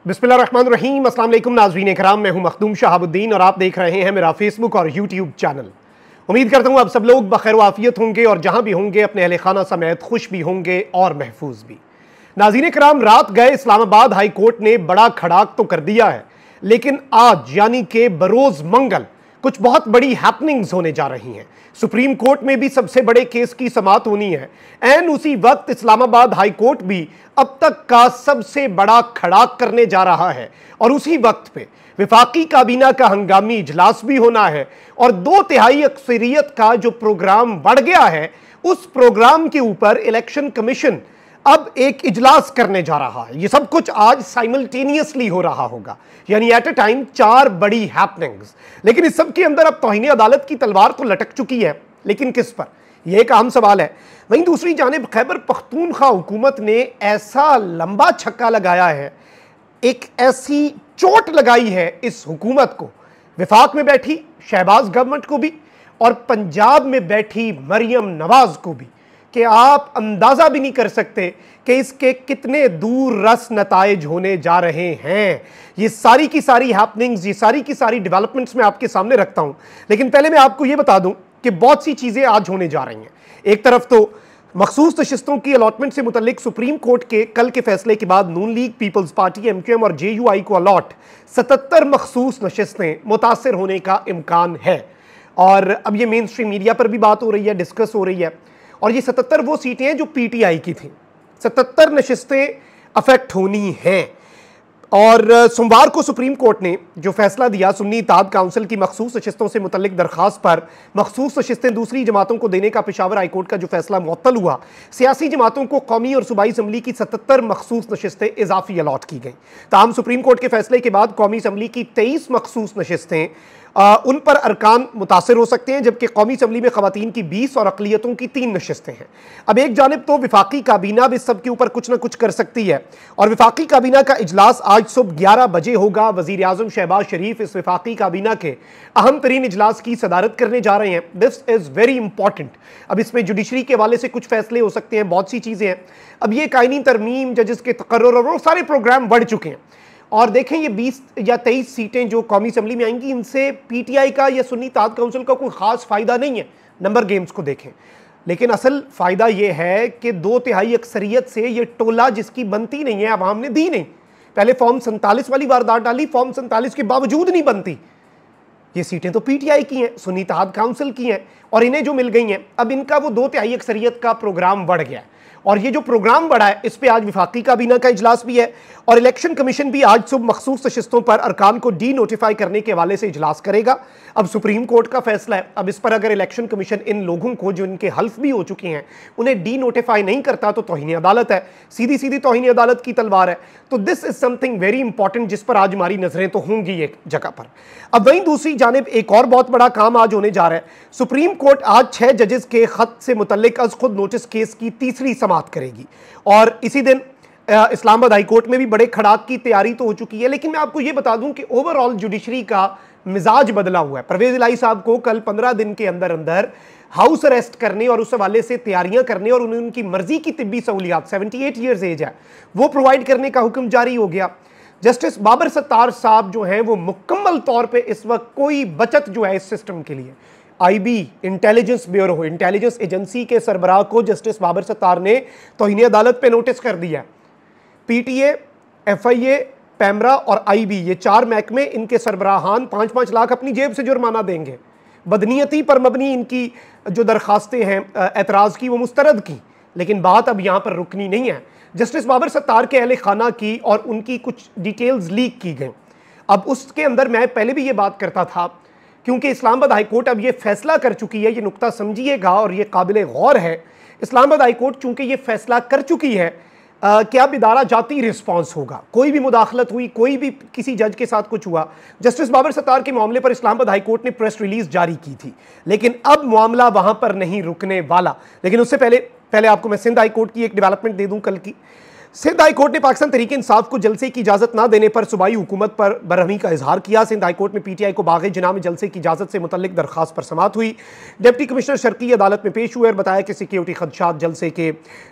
बिस्मिल्लाहिर्रहमानिर्रहीम। अस्सलाम वालेकुम नाज़रीन कराम, मैं हूं मखदूम शहाबुद्दीन और आप देख रहे हैं मेरा फेसबुक और यूट्यूब चैनल। उम्मीद करता हूं आप सब लोग बखैर वाफियत होंगे और जहां भी होंगे अपने अहले खाना समेत खुश भी होंगे और महफूज भी। नाज़रीन कराम, रात गए इस्लामाबाद हाई कोर्ट ने बड़ा खड़ाक तो कर दिया है, लेकिन आज यानी कि बरोज मंगल कुछ बहुत बड़ी हैपनिंग्स होने जा रही हैं। सुप्रीम कोर्ट में भी सबसे बड़े केस की समाअत होनी है। एन उसी वक्त इस्लामाबाद हाई कोर्ट भी अब तक का सबसे बड़ा खड़ाक करने जा रहा है और उसी वक्त पे विफाकी काबीना का हंगामी इजलास भी होना है और 2/3 अक्सरियत का जो प्रोग्राम बढ़ गया है उस प्रोग्राम के ऊपर इलेक्शन कमीशन अब एक इजलास करने जा रहा है। ये सब कुछ आज साइमल्टेनियसली हो रहा होगा, यानी एट अ टाइम 4 बड़ी हैपनिंग्स। लेकिन इस सब के अंदर अब तौहीन अदालत की तलवार तो लटक चुकी है, लेकिन किस पर, यह एक अहम सवाल है। वहीं दूसरी जानिब खैबर पख्तूनख्वा हुकूमत ने ऐसा लंबा छक्का लगाया है, एक ऐसी चोट लगाई है इस हुकूमत को, विफाक में बैठी शहबाज गवर्नमेंट को भी और पंजाब में बैठी मरियम नवाज को भी, कि आप अंदाजा भी नहीं कर सकते कि इसके कितने दूर रस नताइज होने जा रहे हैं। ये सारी की सारी हैपनिंग्स, ये सारी की सारी डेवलपमेंट्स मैं आपके सामने रखता हूं, लेकिन पहले मैं आपको यह बता दूं कि बहुत सी चीजें आज होने जा रही हैं। एक तरफ तो मखसूस नशिस्तों की अलॉटमेंट से मुतल्लिक सुप्रीम कोर्ट के कल के फैसले के बाद नून लीग, पीपल्स पार्टी, MQM और JUI को अलॉट 77 मखसूस नशिस्तें मुतासर होने का इम्कान है। और अब ये मेन स्ट्रीम मीडिया पर भी बात हो रही है, डिस्कस हो रही है। और ये 77 वो सीटें हैं जो PTI की थी। 77 नशिस्तें अफेक्ट होनी हैं। और सोमवार को सुप्रीम कोर्ट ने जो फैसला दिया, सुन्नी इत्तेहाद काउंसिल की मखसूस नशिस्तों से मुतल्लिक दरखास्त पर मखसूस नशिस्तें दूसरी जमातों को देने का पेशावर हाईकोर्ट का जो फैसला मुअत्तल हुआ, सियासी जमातों को कौमी और सूबाई असम्बली की 77 मखसूस नशिस्तें इजाफी अलॉट की गई। ताहम सुप्रीम कोर्ट के फैसले के बाद कौमी असम्बली की 23 मखसूस नशिस्तें उन पर अरकान मुतासर हो सकते हैं, जबकि कौमी असम्बली में खवातीन की 20 और अकलियतों की 3 नशिस्तें हैं। अब एक जानिब तो विफाकी काबीना भी सब के ऊपर कुछ ना कुछ कर सकती है और विफाकी काबीना का इजलास आज सुबह 11 बजे होगा। वजीर आजम शहबाज शरीफ इस विफाकी काबीना के अहम तरीन इजलास की सदारत करने जा रहे हैं। This is very important. अब इसमें जुडिशरी के हवाले से कुछ फैसले हो सकते हैं, बहुत सी चीजें हैं। अब ये कायनी तरमीम, जजेस के तकर्रुर और वो सारे प्रोग्राम बढ़ चुके हैं। और देखें ये 20 या 23 सीटें जो कौमी असम्बली में आएंगी, इनसे PTI का या सुन्नी इत्तेहाद काउंसिल का कोई खास फायदा नहीं है, नंबर गेम्स को देखें। लेकिन असल फायदा यह है कि 2/3 अक्सरियत से ये टोला जिसकी बनती नहीं है, अवाम ने दी नहीं। पहले फॉर्म 47 वाली वारदात डाली, फॉर्म 47 के बावजूद नहीं बनती। ये सीटें तो PTI की हैं, सुन्नी इत्तेहाद काउंसिल की हैं और इन्हें जो मिल गई हैं, अब इनका वो 2/3 अक्सरियत का प्रोग्राम बढ़ गया है। और ये जो प्रोग्राम बढ़ा है, इस पे आज विफाकी काबीना का इजलास भी है और इलेक्शन कमीशन भी आज सुबह मखसूस नशिस्तों पर अरकान को डी नोटिफाई करने के हवाले से इजलास करेगा। अब सुप्रीम कोर्ट का फैसला है, अब इस पर अगर इलेक्शन कमीशन इन लोगों को जो इनके हल्फ भी हो चुके हैं उन्हें डी नोटिफाई नहीं करता तो तौहीन अदालत है, सीधी सीधी तौहीन अदालत की तलवार है। तो this is something very important जिस पर आज हमारी नजरें तो होंगी एक जगह पर। अब वहीं दूसरी जानिब एक और बहुत बड़ा काम आज होने जा रहा है। सुप्रीम कोर्ट आज 6 जजेस के खत से मुतल्लिक अज खुद नोटिस केस की तीसरी समाअत करेगी और इसी दिन इस्लामाबाद हाई कोर्ट में भी बड़े खड़ाक की तैयारी तो हो चुकी है। लेकिन मैं आपको यह बता दूं कि ओवरऑल जुडिशरी का मिजाज बदला हुआ है। परवेज इलाही साहब को कल 15 दिन के अंदर अंदर हाउस अरेस्ट करने और उस हवाले से तैयारियां करने और उन्हें उनकी मर्जी की तिब्बी सहूलियात, 78 ईयर्स एज है, वो प्रोवाइड करने का हुक्म जारी हो गया। जस्टिस बाबर सत्तार साहब जो हैं वो मुकम्मल तौर पर इस वक्त कोई बचत जो है इस सिस्टम के लिए, IB intelligence bureau, intelligence agency के सरबराह को जस्टिस बाबर सत्तार ने तौहीन अदालत पे नोटिस कर दिया। PTA, FIA, पैमरा और IB ये 4 महकमे, इनके सरबराहान 5-5 लाख अपनी जेब से जुर्माना देंगे। बदनीयती पर मबनी इनकी जो दरखास्तें हैं एतराज़ की, वो मुस्तरद की। लेकिन बात अब यहाँ पर रुकनी नहीं है। जस्टिस बाबर सत्तार के अहले खाना की और उनकी कुछ डिटेल्स लीक की गई। अब उसके अंदर मैं पहले भी ये बात करता था, क्योंकि इस्लामाबाद हाई कोर्ट अब ये फैसला कर चुकी है, ये नुक्ता समझिएगा और ये काबिल गौर है। इस्लामाबाद हाई कोर्ट चूंकि ये फैसला कर चुकी है कि अब इदारा जाती रिस्पॉन्स होगा। कोई भी मुदाखलत हुई, कोई भी किसी जज के साथ कुछ हुआ, जस्टिस बाबर सत्तार के मामले पर इस्लामाबाद हाई कोर्ट ने प्रेस रिलीज जारी की थी, लेकिन अब मामला वहां पर नहीं रुकने वाला। लेकिन उससे पहले आपको मैं सिंध हाई कोर्ट की एक डेवलपमेंट दे दूं कल की। सिंध हाई कोर्ट ने पाकिस्तान तहरीक इंसाफ को जलसे की इजाजत न देने पर सूबाई हुकूमत पर बरहमी का इजहार किया। सिंध हाई कोर्ट में पीटीआई को बाग़ जिना में जलसे की इजाजत से मुतल्लिक दरखास्त पर समाअत हुई। डिप्टी कमिश्नर शर्की अदालत में पेश हुए और बताया कि सिक्योरिटी खदशात जलसे के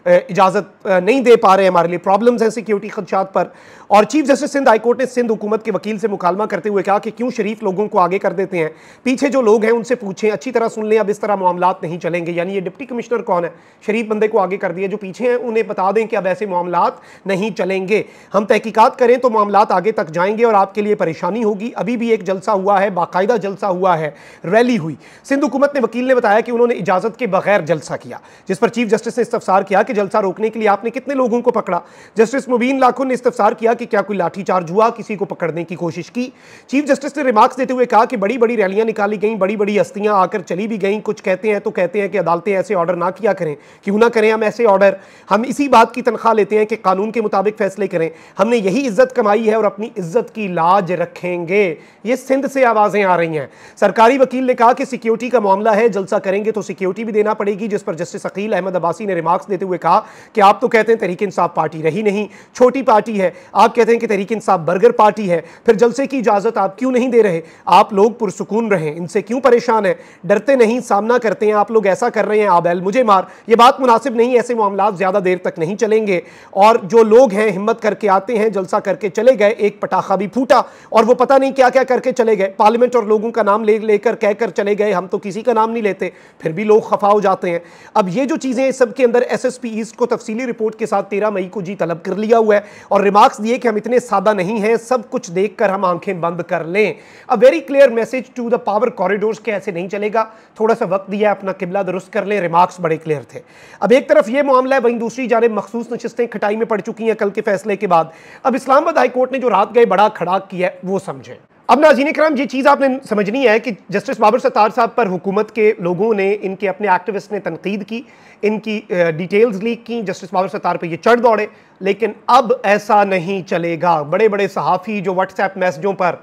इजाजत नहीं दे पा रहे, हमारे लिए प्रॉब्लम्स हैं सिक्योरिटी खदशात पर। और chief justice Sindh high court ने सिंध हुकूमत के वकील से मुकालमा करते हुए कहा कि क्यों शरीफ लोगों को आगे कर देते हैं, पीछे जो लोग हैं उनसे पूछें, अच्छी तरह सुन लें, अब इस तरह मामलात नहीं चलेंगे। यानी ये डिप्टी कमिश्नर कौन है, शरीफ बंदे को आगे कर दिया, जो पीछे हैं उन्हें बता दें कि अब ऐसे मामलात नहीं चलेंगे, हम तहकीकात करें तो मामलात आगे तक जाएंगे और आपके लिए परेशानी होगी। अभी भी एक जलसा हुआ है, बाकायदा जलसा हुआ है, रैली हुई। सिंध हुकूमत ने वकील ने बताया कि उन्होंने इजाजत के बगैर जलसा किया, जिस पर चीफ जस्टिस ने इस्तफसार किया कि जलसा रोकने के लिए आपने कितने लोगों को पकड़ा। जस्टिस मुबीन लाखुन ने इस्तफसार किया कि क्या कोई लाठीचार्ज हुआ, किसी को पकड़ने की कोशिश की। चीफ जस्टिस ने रिमार्क्स देते हुए कहा कि बड़ी बड़ी रैलियां निकाली गई, बड़ी बड़ी हस्तियां आकर चली भी गई। कुछ कहते हैं तो कहते हैं कि अदालतें ऐसे ऑर्डर ना किया करें, क्यों ना करें हम ऐसे ऑर्डर, हम इसी बात की तनख्वाह लेते हैं कि कानून के मुताबिक फैसले करें, हमने यही इज्जत कमाई है और अपनी इज्जत की लाज रखेंगे। ये सिंध से आवाजें आ रही हैं। सरकारी वकील ने कहा कि सिक्योरिटी का मामला है, जलसा करेंगे तो सिक्योरिटी भी देना पड़ेगी, जिस पर जस्टिस अकील अहमद अब्बासी ने रिमार्क्स देते हुए कहा कि आप तो कहते हैं तहरीक इंसाफ पार्टी रही नहीं, छोटी पार्टी है, आप कहते हैं कि तहरीक इंसाफ बर्गर पार्टी है, फिर जलसे की इजाजत आप क्यों नहीं दे रहे? आप लोग पुरसुकून रहें, इनसे क्यों परेशान है, डरते नहीं, सामना करते हैं, आप लोग ऐसा कर रहे हैं, आबैल मुझे मार। ये बात मुनासिब नहीं, ऐसे मामलात ज्यादा देर तक नहीं चलेंगे। और जो लोग हैं हिम्मत करके आते हैं, जलसा करके चले गए, एक पटाखा भी फूटा और वो पता नहीं क्या क्या करके चले गए, पार्लियामेंट और लोगों का नाम लेकर कहकर चले गए, हम तो किसी का नाम नहीं लेते, फिर भी लोग खफा हो जाते हैं। अब ये जो चीजें सबके अंदर एसएसपी ईस्ट को तफसीली रिपोर्ट के साथ 13 मई को जी तलब कर लिया हुआ है और रिमार्क्स दिए कि हम इतने सादा नहीं हैं, सब कुछ देखकर हम आंखें बंद कर लें। A very clear message to the power corridors के ऐसे नहीं चलेगा, थोड़ा सा वक्त दिया, अपना किबला दुरुस्त कर लें। रिमार्क्स बड़े क्लियर थे। अब एक तरफ ये मामला है, वहीं दूसरी जानिब मखसूस नशिस्तें खटाई में पड़ चुकी हैं कल के फैसले के बाद। अब इस्लामाबाद हाई कोर्ट ने जो रात गए बड़ा खड़ाक किया है वो समझें। अब नाज़रीन किराम, ये चीज़ आपने समझनी है कि जस्टिस बाबर सत्तार साहब पर हुकूमत के लोगों ने, इनके अपने एक्टिविस्ट ने तनकीद की, इनकी डिटेल्स लीक की, जस्टिस बाबर सत्तार पे ये चढ़ दौड़े। लेकिन अब ऐसा नहीं चलेगा। बड़े बड़े सहाफ़ी जो व्हाट्सएप मैसेजों पर,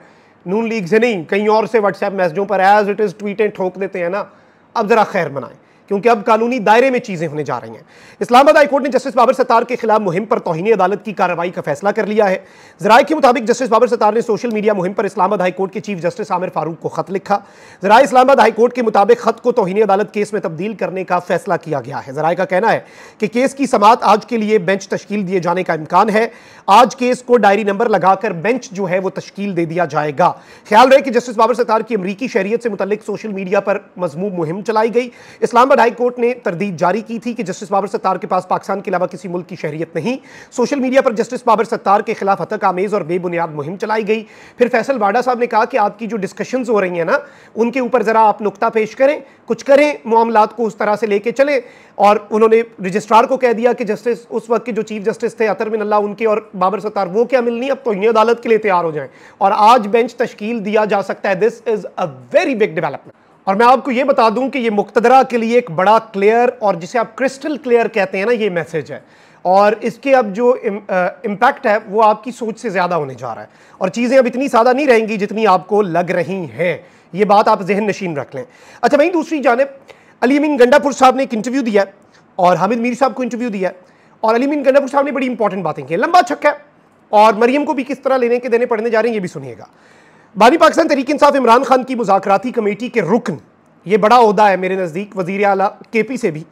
नून लीग से नहीं कहीं और से व्हाट्सएप मैसेजों पर एज इट इज़ ट्वीटें ठोक देते हैं ना, अब ज़रा खैर मनाएं, क्योंकि अब कानूनी दायरे में चीजें होने जा रही हैं। इस्लामाबाद हाई कोर्ट ने जस्टिस बाबर सत्तार के खिलाफ मुहिम पर तौहीन अदालत की कार्रवाई का फैसला कर लिया है। ज़राए के मुताबिक जस्टिस बाबर सत्तार ने सोशल मीडिया मुहिम पर इस्लामाबाद हाई कोर्ट के चीफ जस्टिस आमिर फारूक को खत लिखा। ज़राए इस्लामाबाद हाई कोर्ट के मुताबिक खत को तौहीन अदालत केस में तब्दील करने का फैसला किया गया है। ज़राए का कहना है कि केस की समाअत आज के लिए बेंच तश्कील दिए जाने का इम्कान है। आज केस को डायरी नंबर लगाकर बेंच जो है वो तश्कील दे दिया जाएगा। ख्याल रहे कि जस्टिस बाबर सत्तार की अमरीकी शहरियत से मुतल्लिक सोशल मीडिया पर मज़मूम मुहिम चलाई गई। इस्लामाबाद हाई कोर्ट ने तरदीद जारी की थी कि जस्टिस बाबर सत्तार के पास पाकिस्तान के अलावा किसी मुल्क की शहरियत नहीं। सोशल मीडिया पर जस्टिस बाबर सत्तार के खिलाफ हतक आमेज और बेबुनियाद मुहिम चलाई गई। फिर फैसल वाडा साहब ने कहा कि आपकी जो डिस्कशंस हो रही हैं ना, उनके ऊपर जरा आप नुक्ता पेश करें, कुछ करें, मामलात को उस तरह से लेके चलें। और उन्होंने रजिस्ट्रार को कह दिया कि जस्टिस उस वक्त के जो चीफ जस्टिस थे अतर मिनल्ला, उनके और बाबर सत्तार, वो क्या मिलनी, अब तो इन्हें अदालत के लिए तैयार हो जाएं और आज बेंच तश्कील दिया जा सकता है। This is a very big development. और मैं आपको ये बता दूं कि ये मुक्तदरा के लिए एक बड़ा क्लियर और जिसे आप क्रिस्टल क्लियर कहते हैं ना, ये मैसेज है। और इसके अब जो इम्पैक्ट है वो आपकी सोच से ज़्यादा होने जा रहा है और चीज़ें अब इतनी सादा नहीं रहेंगी जितनी आपको लग रही हैं। ये बात आप जहन नशीन रख लें। अच्छा, वहीं दूसरी जानिब अली अमीन गंडापुर साहब ने एक इंटरव्यू दिया है और हामिद मीर साहब को इंटरव्यू दिया है और अली अमीन गंडापुर साहब ने बड़ी इंपॉर्टेंट बातें की। लंबा छक्का है और मरियम को भी किस तरह लेने के देने पड़ने जा रहे हैं ये भी सुनिएगा। बानी पाकिस्तान तहरीक इंसाफ इमरान खान की मुज़ाकराती कमेटी के रुकन, ये बड़ा ओहदा है मेरे नज़दीक, वज़ीर आला केपी से भी।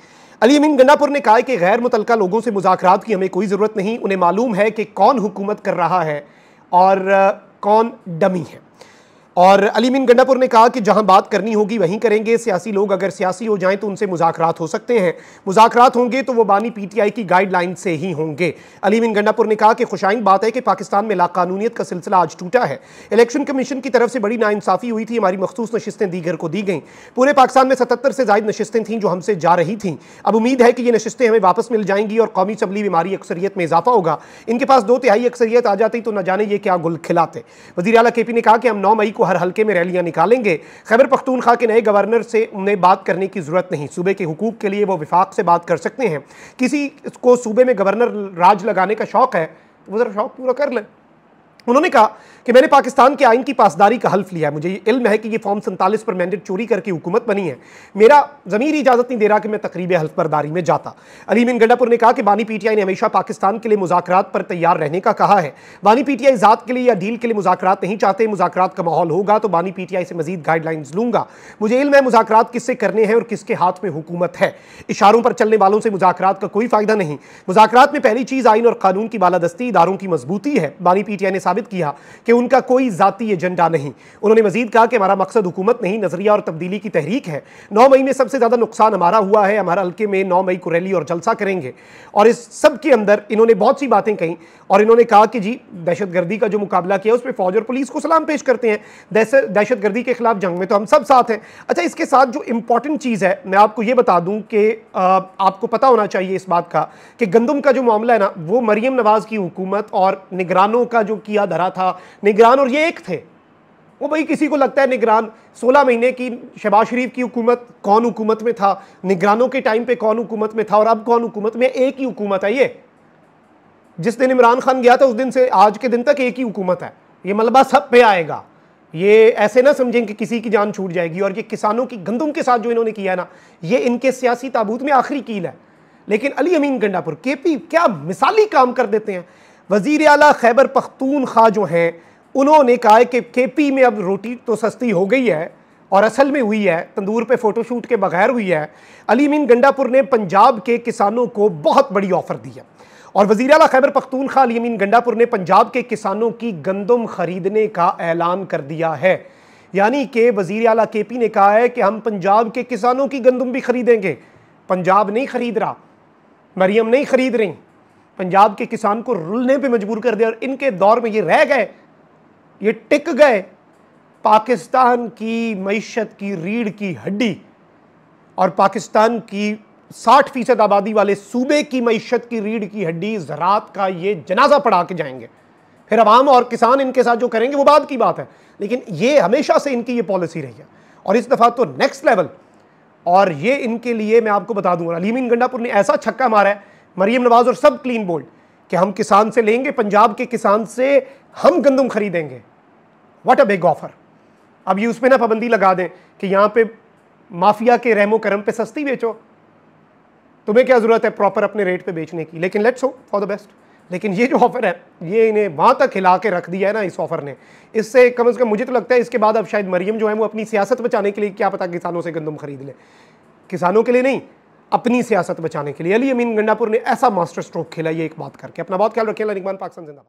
अली अमीन गंडापुर ने कहा कि गैर मुतल्लका लोगों से मुज़ाकरात की हमें कोई ज़रूरत नहीं, उन्हें मालूम है कि कौन हुकूमत कर रहा है और कौन डमी है। और अली अमीन गंडापुर ने कहा कि जहां बात करनी होगी वहीं करेंगे। सियासी लोग अगर सियासी हो जाएं तो उनसे मुज़ाकरात हो सकते हैं, मुज़ाकरात होंगे तो वो बानी पीटीआई की गाइडलाइन से ही होंगे। अली अमीन गंडापुर ने कहा कि खुशाइन बात है कि पाकिस्तान में लाकानूनियत का सिलसिला आज टूटा है। इलेक्शन कमीशन की तरफ से बड़ी नाइंसाफ़ी हुई थी, हमारी मखसूस नशिस्तें दीगर को दी गईं। पूरे पाकिस्तान में 77 से ज़ायद नशिस्तें थीं जो हमसे जा रही थीं। अब उम्मीद है कि ये नशिस्तें हमें वापस मिल जाएंगी और कौमी असम्बली में हमारी अक्सरियत में इजाफा होगा। इनके पास 2/3 अक्सरियत आ जाती तो न जाने ये क्या गुल खिलाते। वज़ीर आला केपी ने कहा कि हम 9 मई को हर हल्के में रैलियां निकालेंगे। खैबर पख्तूनख्वा के नए गवर्नर से उन्हें बात करने की जरूरत नहीं, सूबे के हुकूक के लिए वो विफाक से बात कर सकते हैं। किसी को सूबे में गवर्नर राज लगाने का शौक है वो जरा शौक पूरा कर ले। उन्होंने कहा कि मैंने पाकिस्तान के आइन की पासदारी का हल्फ लिया है। मुझे इल्म है कि ये फॉर्म 47 पर मैंडेट चोरी करके हुकूमत बनी है। मेरा ज़मीर इजाज़त नहीं दे रहा कि मैं तकरीब हल्फ बरदारी में जाता। अली अमीन गंडापुर ने कहा कि बानी पीटीआई ने हमेशा पाकिस्तान के लिए मुज़ाकरात पर तैयार रहने का कहा है। बानी पीटीआई ज़ात के लिए या डील के लिए मुज़ाकरात नहीं चाहते। मुज़ाकरात का माहौल होगा तो बानी पीटीआई से मजीद गाइडलाइंस लूंगा। मुझे इल्म है मुज़ाकरात किससे करने हैं और किसके हाथ में हुकूमत है। इशारों पर चलने वालों से मुज़ाकरात का कोई फ़ायदा नहीं। मुज़ाकरात में पहली चीज़ आइन और कानून की बालादस्ती, इदारों की मजबूती है। बानी पीटीआई ने साबित किया कि उनका कोई जाती एजेंडा नहीं। उन्होंने मजीद कहा कि हमारा मकसद हुकूमत नहीं, नजरिया और तब्दीली की तहरीक है। 9 मई में सबसे ज्यादा नुकसान हमारा हुआ है। हमारा हल्के में 9 मई को रैली और जलसा करेंगे। और इस सब के अंदर इन्होंने बहुत सी बातें कही और इन्होंने कहा कि जी दहशतगर्दी का जो मुकाबला किया उस पर फौज और पुलिस को सलाम पेश करते हैं। दहशतगर्दी के खिलाफ जंग में तो हम सब साथ हैं। अच्छा, इसके साथ जो इंपॉर्टेंट चीज़ है मैं आपको ये बता दूं कि आपको पता होना चाहिए इस बात का कि गंदम का जो मामला है ना, वो मरियम नवाज की हुकूमत और निगरानों का जो किया धरा था, निगरान और ये एक थे। वो भाई किसी को लगता है निगरान 16 महीने की शहबाज शरीफ की हुकूमत कौन हुकूमत में था, निगरानों के टाइम पे कौन हुकूमत में था और अब कौन हुकूमत में। एक ही हुकूमत है ये। जिस दिन इमरान खान गया था उस दिन से आज के दिन तक एक ही हुकूमत है। ये मलबा सब पे आएगा। ये ऐसे ना समझें कि किसी की जान छूट जाएगी। और ये किसानों की गंदम के साथ जो इन्होंने किया है ना, ये इनके सियासी ताबूत में आखिरी कील है। लेकिन अली अमीन गंडापुर केपी क्या मिसाली काम कर देते हैं। वजीर आला खैबर पख्तूनख्वा जो हैं उन्होंने कहा है कि केपी में अब रोटी तो सस्ती हो गई है और असल में हुई है, तंदूर पे फोटोशूट के बगैर हुई है। अली अमीन गंडापुर ने पंजाब के किसानों को बहुत बड़ी ऑफर दी है और वज़ीर आला खैबर पख्तूनख्वा अली अमीन गंडापुर ने पंजाब के किसानों की गंदम खरीदने का ऐलान कर दिया है। यानी कि वज़ीर आला केपी ने कहा है कि हम पंजाब के किसानों की गंदम भी खरीदेंगे। पंजाब नहीं खरीद रहा, मरियम नहीं खरीद रही, पंजाब के किसान को रुलने पे मजबूर कर दिया। और इनके दौर में ये रह गए, ये टिक गए। पाकिस्तान की मईशत की रीढ़ की हड्डी और पाकिस्तान की 60% आबादी वाले सूबे की मईशत की रीढ़ की हड्डी ज़राअत का ये जनाजा पढ़ा के जाएंगे। फिर अवाम और किसान इनके साथ जो करेंगे वो बात की बात है, लेकिन ये हमेशा से इनकी ये पॉलिसी रही है और इस दफ़ा तो नेक्स्ट लेवल। और ये इनके लिए मैं आपको बता दूंगा, अली अमीन गंडापुर ने ऐसा छक्का मारा है, मरियम नवाज और सब क्लीन बोल्ड, कि हम किसान से लेंगे, पंजाब के किसान से हम गंदम खरीदेंगे। What a big offer. अब ये उस पर ना पाबंदी लगा दें कि यहाँ पे माफिया के रहमो करम पे सस्ती बेचो, तुम्हें क्या जरूरत है प्रॉपर अपने रेट पे बेचने की। लेकिन let's hope for the best. लेकिन ये जो ऑफर है ये इन्हें वहां तक हिला के रख दिया है ना इस ऑफर ने, इससे कम से कम मुझे तो लगता है इसके बाद अब शायद मरियम जो है वो अपनी सियासत बचाने के लिए क्या पता किसानों से गंदम खरीद ले। किसानों के लिए नहीं, अपनी सियासत बचाने के लिए। अली अमीन गंडापुर ने ऐसा मास्टर स्ट्रोक खेला ये एक बात करके। अपना बहुत ख्याल रखें। निगमान पाकिस्तान जिंदाबाद।